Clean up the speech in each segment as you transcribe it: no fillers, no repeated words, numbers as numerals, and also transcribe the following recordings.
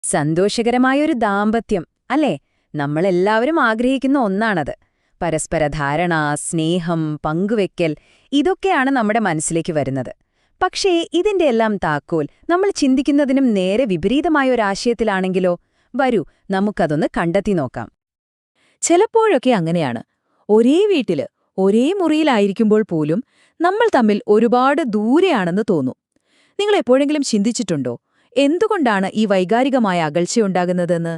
സന്തോഷകരമായൊരു ദാമ്പത്യം അല്ലേ? നമ്മളെല്ലാവരും ആഗ്രഹിക്കുന്ന ഒന്നാണത്. പരസ്പര ധാരണ, സ്നേഹം, പങ്കുവെക്കൽ ഇതൊക്കെയാണ് നമ്മുടെ മനസ്സിലേക്ക് വരുന്നത്. പക്ഷേ ഇതിന്റെ എല്ലാം താക്കോൽ നമ്മൾ ചിന്തിക്കുന്നതിനും നേരെ വിപരീതമായൊരാശയത്തിലാണെങ്കിലോ? വരൂ, നമുക്കതൊന്ന് കണ്ടെത്തി നോക്കാം. ചിലപ്പോഴൊക്കെ അങ്ങനെയാണ്. ഒരേ വീട്ടില് ഒരേ മുറിയിലായിരിക്കുമ്പോൾ പോലും നമ്മൾ തമ്മിൽ ഒരുപാട് ദൂരെയാണെന്ന് തോന്നും. നിങ്ങൾ എപ്പോഴെങ്കിലും ചിന്തിച്ചിട്ടുണ്ടോ എന്തുകൊണ്ടാണ് ഈ വൈകാരികമായ അകൽച്ചയുണ്ടാകുന്നതെന്ന്?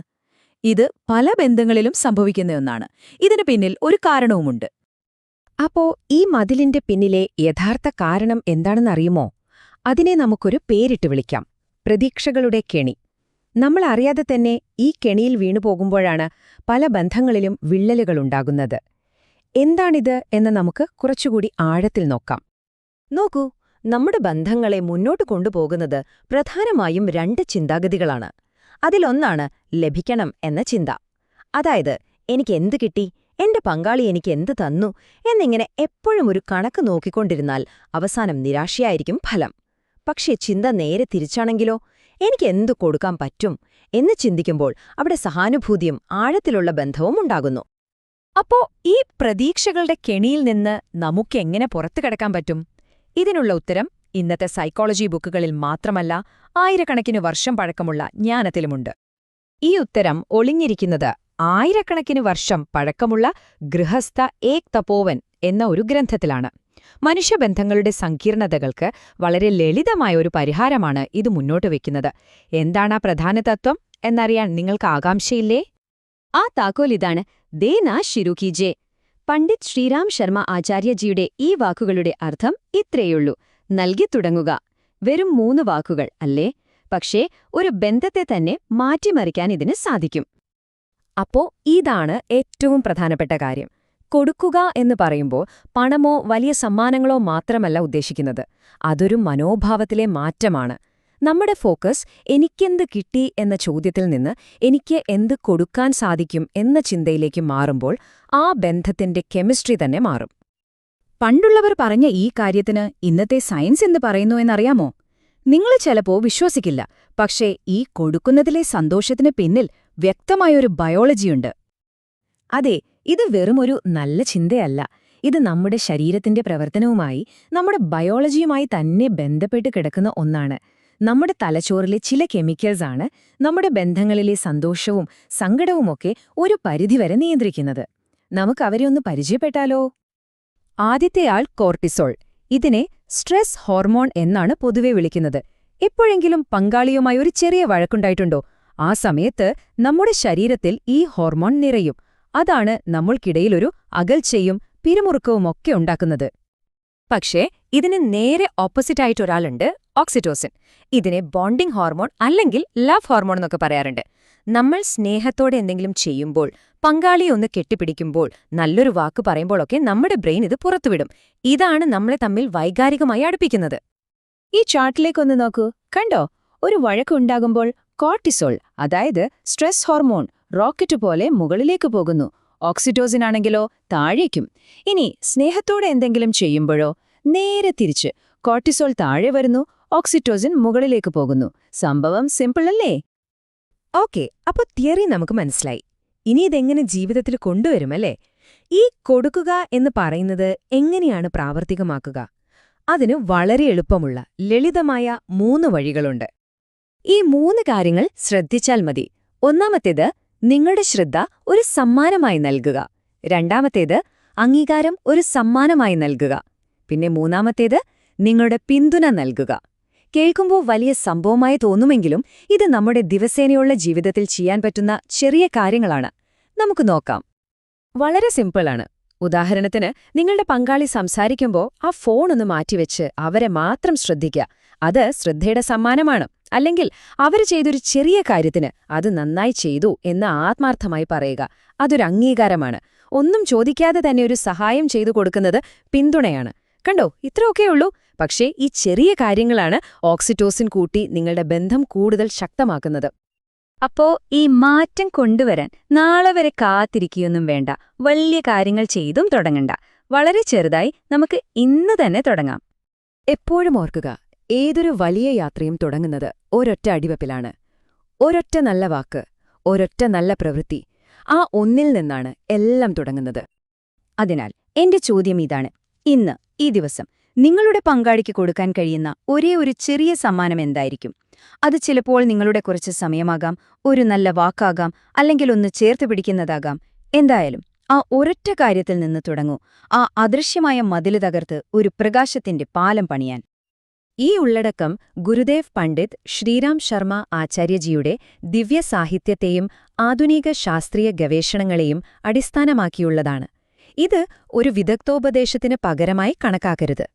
ഇത് പല ബന്ധങ്ങളിലും സംഭവിക്കുന്ന ഒന്നാണ്. ഇതിന് പിന്നിൽ ഒരു കാരണവുമുണ്ട്. അപ്പോ ഈ മതിലിന്റെ പിന്നിലെ യഥാർത്ഥ കാരണം എന്താണെന്നറിയുമോ? അതിനെ നമുക്കൊരു പേരിട്ട് വിളിക്കാം: പ്രതീക്ഷകളുടെ കെണി. നമ്മൾ അറിയാതെ തന്നെ ഈ കെണിയിൽ വീണുപോകുമ്പോഴാണ് പല ബന്ധങ്ങളിലും വിള്ളലുകളുണ്ടാകുന്നത്. എന്താണിത് എന്ന് നമുക്ക് കുറച്ചുകൂടി ആഴത്തിൽ നോക്കാം. നോക്കൂ, നമ്മുടെ ബന്ധങ്ങളെ മുന്നോട്ട് കൊണ്ടുപോകുന്നത് പ്രധാനമായും രണ്ട് ചിന്താഗതികളാണ്. അതിലൊന്നാണ് ലഭിക്കണം എന്ന ചിന്ത. അതായത്, എനിക്കെന്ത് കിട്ടി, എന്റെ പങ്കാളി എനിക്കെന്ത് തന്നു എന്നിങ്ങനെ എപ്പോഴും ഒരു കണക്ക് നോക്കിക്കൊണ്ടിരുന്നാൽ അവസാനം നിരാശയായിരിക്കും ഫലം. പക്ഷേ ചിന്ത നേരെ തിരിച്ചാണെങ്കിലോ, എനിക്കെന്തു കൊടുക്കാൻ പറ്റും എന്ന് ചിന്തിക്കുമ്പോൾ അവിടെ സഹാനുഭൂതിയും ആഴത്തിലുള്ള ബന്ധവും ഉണ്ടാകുന്നു. അപ്പോ ഈ പ്രതീക്ഷകളുടെ കെണിയിൽ നിന്ന് നമുക്കെങ്ങനെ പുറത്തു കടക്കാൻ പറ്റും? ഇതിനുള്ള ഉത്തരം ഇന്നത്തെ സൈക്കോളജി ബുക്കുകളിൽ മാത്രമല്ല, ആയിരക്കണക്കിന് വർഷം പഴക്കമുള്ള ജ്ഞാനത്തിലുമുണ്ട്. ഈ ഉത്തരം ഒളിഞ്ഞിരിക്കുന്നത് ആയിരക്കണക്കിന് വർഷം പഴക്കമുള്ള ഗൃഹസ്ഥ ഏക് തപോവൻ എന്ന ഒരു ഗ്രന്ഥത്തിലാണ്. മനുഷ്യബന്ധങ്ങളുടെ സങ്കീർണതകൾക്ക് വളരെ ലളിതമായ ഒരു പരിഹാരമാണ് ഇത് മുന്നോട്ട് വയ്ക്കുന്നത്. എന്താണ് ആ പ്രധാന തത്വം എന്നറിയാൻ നിങ്ങൾക്ക് ആകാംക്ഷയില്ലേ? ആ താക്കോൽ ഇതാണ്: ദേനാ ശുരു കീജേ. പണ്ഡിറ്റ് ശ്രീരാം ശർമ്മ ആചാര്യജിയുടെ ഈ വാക്കുകളുടെ അർത്ഥം ഇത്രയുള്ളൂ: നൽകിത്തുടങ്ങുക. വെറും 3 വാക്കുകൾ അല്ലേ? പക്ഷേ ഒരു ബന്ധത്തെ തന്നെ മാറ്റിമറിക്കാൻ ഇതിന് സാധിക്കും. അപ്പോ ഇതാണ് ഏറ്റവും പ്രധാനപ്പെട്ട കാര്യം. കൊടുക്കുക എന്ന് പറയുമ്പോൾ പണമോ വലിയ സമ്മാനങ്ങളോ മാത്രമല്ല ഉദ്ദേശിക്കുന്നത്. അതൊരു മനോഭാവത്തിലെ മാറ്റമാണ്. നമ്മുടെ ഫോക്കസ് എനിക്കെന്ത് കിട്ടി എന്ന ചോദ്യത്തിൽ നിന്ന് എനിക്ക് എന്ത് കൊടുക്കാൻ സാധിക്കും എന്ന ചിന്തയിലേക്ക് മാറുമ്പോൾ ആ ബന്ധത്തിന്റെ കെമിസ്ട്രി തന്നെ മാറും. പണ്ടുള്ളവർ പറഞ്ഞ ഈ കാര്യത്തിന് ഇന്നത്തെ സയൻസ് എന്ത് പറയുന്നു എന്നറിയാമോ? നിങ്ങൾ ചിലപ്പോ വിശ്വസിക്കില്ല, പക്ഷേ ഈ കൊടുക്കുന്നതിലെ സന്തോഷത്തിന് പിന്നിൽ വ്യക്തമായൊരു ബയോളജിയുണ്ട്. അതെ, ഇത് വെറുമൊരു നല്ല ചിന്തയല്ല. ഇത് നമ്മുടെ ശരീരത്തിന്റെ പ്രവർത്തനവുമായി, നമ്മുടെ ബയോളജിയുമായി തന്നെ ബന്ധപ്പെട്ട് കിടക്കുന്ന ഒന്നാണ്. നമ്മുടെ തലച്ചോറിലെ ചില കെമിക്കൽസാണ് നമ്മുടെ ബന്ധങ്ങളിലെ സന്തോഷവും സങ്കടവുമൊക്കെ ഒരു പരിധിവരെ നിയന്ത്രിക്കുന്നത്. നമുക്കവരെ ഒന്ന് പരിചയപ്പെട്ടാലോ? ആദ്യത്തെയാൾ കോർട്ടിസോൾ. ഇതിനെ സ്ട്രെസ് ഹോർമോൺ എന്നാണ് പൊതുവെ വിളിക്കുന്നത്. എപ്പോഴെങ്കിലും പങ്കാളിയുമായി ഒരു ചെറിയ വഴക്കുണ്ടായിട്ടുണ്ടോ? ആ സമയത്ത് നമ്മുടെ ശരീരത്തിൽ ഈ ഹോർമോൺ നിറയും. അതാണ് നമ്മൾക്കിടയിലൊരു അകൽച്ചയും പിരിമുറുക്കവുമൊക്കെ ഉണ്ടാക്കുന്നത്. പക്ഷേ ഇതിന് നേരെ ഓപ്പോസിറ്റായിട്ടൊരാളുണ്ട്: ഓക്സിറ്റോസിൻ. ഇതിനെ ബോണ്ടിംഗ് ഹോർമോൺ അല്ലെങ്കിൽ ലവ് ഹോർമോൺ എന്നൊക്കെ പറയാറുണ്ട്. നമ്മൾ സ്നേഹത്തോടെ എന്തെങ്കിലും ചെയ്യുമ്പോൾ, പങ്കാളിയെ ഒന്ന് കെട്ടിപ്പിടിക്കുമ്പോൾ, നല്ലൊരു വാക്ക് പറയുമ്പോഴൊക്കെ നമ്മുടെ ബ്രെയിൻ ഇത് പുറത്തുവിടും. ഇതാണ് നമ്മളെ തമ്മിൽ വൈകാരികമായി അടുപ്പിക്കുന്നത്. ഈ ചാർട്ടിലേക്കൊന്ന് നോക്കൂ. കണ്ടോ? ഒരു വഴക്കുണ്ടാകുമ്പോൾ കോർട്ടിസോൾ, അതായത് സ്ട്രെസ് ഹോർമോൺ, റോക്കറ്റ് പോലെ മുകളിലേക്ക് പോകുന്നു. ഓക്സിറ്റോസിൻ ആണെങ്കിലോ താഴേക്കും. ഇനി സ്നേഹത്തോടെ എന്തെങ്കിലും ചെയ്യുമ്പോഴോ നേരെ തിരിച്ച്. കോർട്ടിസോൾ താഴെ വരുന്നു, ഓക്സിറ്റോസിൻ മുകളിലേക്ക് പോകുന്നു. സംഭവം സിമ്പിൾ അല്ലേ? ഓക്കെ, അപ്പോൾ തിയറി നമുക്ക് മനസ്സിലായി. ഇനി ഇതെങ്ങനെ ജീവിതത്തിൽ കൊണ്ടുവരുമല്ലേ? ഈ കൊടുക്കുക എന്ന് പറയുന്നത് എങ്ങനെയാണ് പ്രാവർത്തികമാക്കുക? അതിന് വളരെ എളുപ്പമുള്ള ലളിതമായ 3 വഴികളുണ്ട്. ഈ 3 കാര്യങ്ങൾ ശ്രദ്ധിച്ചാൽ മതി. ഒന്നാമത്തേത്, നിങ്ങളുടെ ശ്രദ്ധ ഒരു സമ്മാനമായി നൽകുക. രണ്ടാമത്തേത്, അംഗീകാരം ഒരു സമ്മാനമായി നൽകുക. പിന്നെ മൂന്നാമത്തേത്, നിങ്ങളുടെ പിന്തുണ നൽകുക. കേൾക്കുമ്പോൾ വലിയ സംഭവമായി തോന്നുമെങ്കിലും ഇത് നമ്മുടെ ദിവസേനയുള്ള ജീവിതത്തിൽ ചെയ്യാൻ പറ്റുന്ന ചെറിയ കാര്യങ്ങളാണ്. നമുക്ക് നോക്കാം. വളരെ സിമ്പിളാണ്. ഉദാഹരണത്തിന്, നിങ്ങളുടെ പങ്കാളി സംസാരിക്കുമ്പോൾ ആ ഫോൺ ഒന്ന് മാറ്റിവെച്ച് അവരെ മാത്രം ശ്രദ്ധിക്കുക. അത് ശ്രദ്ധയുടെ സമ്മാനമാണ്. അല്ലെങ്കിൽ അവർ ചെയ്തൊരു ചെറിയ കാര്യത്തിന് അത് നന്നായി ചെയ്തു എന്ന് ആത്മാർത്ഥമായി പറയുക. അതൊരു അംഗീകാരമാണ്. ഒന്നും ചോദിക്കാതെ തന്നെ ഒരു സഹായം ചെയ്തു കൊടുക്കുന്നത് പിന്തുണയാണ്. കണ്ടോ? ഇത്രയൊക്കെയുള്ളൂ. പക്ഷേ ഈ ചെറിയ കാര്യങ്ങളാണ് ഓക്സിറ്റോസിൻ കൂട്ടി നിങ്ങളുടെ ബന്ധം കൂടുതൽ ശക്തമാക്കുന്നത്. അപ്പോ ഈ മാറ്റം കൊണ്ടുവരാൻ നാളെ വരെ കാത്തിരിക്കുകയൊന്നും വേണ്ട. വലിയ കാര്യങ്ങൾ ചെയ്തും തുടങ്ങണ്ട. വളരെ ചെറുതായി നമുക്ക് ഇന്ന് തന്നെ തുടങ്ങാം. എപ്പോഴും ഓർക്കുക, ഏതൊരു വലിയ യാത്രയും തുടങ്ങുന്നത് ഒരൊറ്റ അടിവെപ്പിലാണ്. ഒരൊറ്റ നല്ല വാക്ക്, ഒരൊറ്റ നല്ല പ്രവൃത്തി, ആ ഒന്നിൽ നിന്നാണ് എല്ലാം തുടങ്ങുന്നത്. അതിനാൽ എന്റെ ചോദ്യം ഇതാണ്: ഇന്ന്, ഈ ദിവസം, നിങ്ങളുടെ പങ്കാളിക്ക് കൊടുക്കാൻ കഴിയുന്ന ഒരേ ഒരു ചെറിയ സമ്മാനം എന്തായിരിക്കും? അത് ചിലപ്പോൾ നിങ്ങളുടെ കുറച്ച് സമയമാകാം, ഒരു നല്ല വാക്കാകാം, അല്ലെങ്കിൽ ഒന്ന് ചേർത്ത് പിടിക്കുന്നതാകാം. എന്തായാലും ആ ഒരൊറ്റ കാര്യത്തിൽ നിന്ന് തുടങ്ങൂ, ആ അദൃശ്യമായ മതില് തകർത്ത് ഒരു പ്രകാശത്തിന്റെ പാലം പണിയാൻ. ഈ ഉള്ളടക്കം ഗുരുദേവ് പണ്ഡിറ്റ് ശ്രീറാം ശർമ്മ ആചാര്യജിയുടെ ദിവ്യസാഹിത്യത്തെയും ആധുനിക ശാസ്ത്രീയ ഗവേഷണങ്ങളെയും അടിസ്ഥാനമാക്കിയുള്ളതാണ്. ഇത് ഒരു വിദഗ്ധോപദേശത്തിന് പകരമായി കണക്കാക്കരുത്.